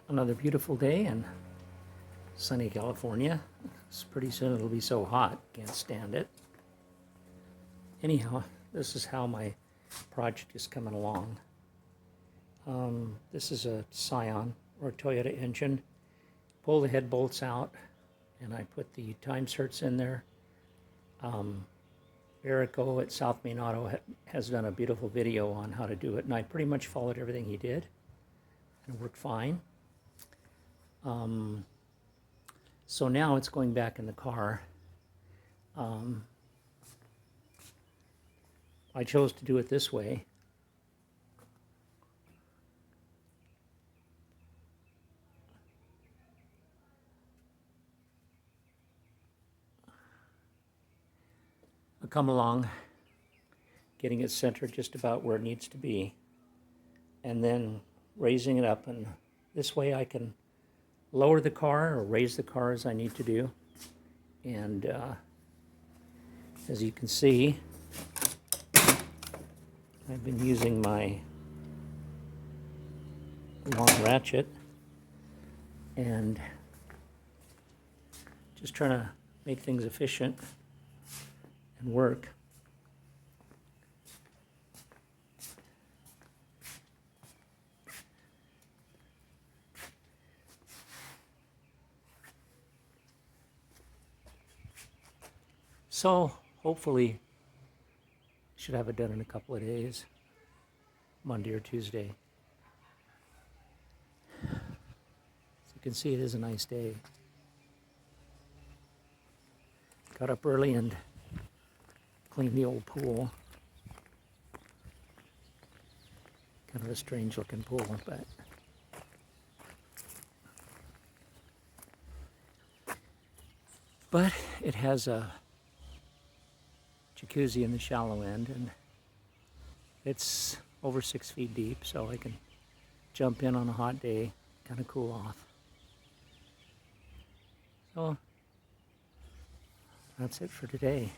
Another beautiful day in sunny California. Pretty soon it'll be so hot, can't stand it. Anyhow, this is how my project is coming along. This is a Scion or Toyota engine. Pull the head bolts out and I put the time certs in there. Erico at South Main Auto has done a beautiful video on how to do it, and I pretty much followed everything he did, and it worked fine. So now it's going back in the car. I chose to do it this way. I'll come along, getting it centered just about where it needs to be, and then raising it up, and this way I can lower the car or raise the car as I need to do. And as you can see, I've been using my long ratchet and just trying to make things efficient and work. So hopefully should have it done in a couple of days, Monday or Tuesday. As you can see, it is a nice day. Got up early and cleaned the old pool. Kind of a strange looking pool, but it has a jacuzzi in the shallow end, and it's over 6 feet deep, so I can jump in on a hot day, kind of cool off. So that's it for today.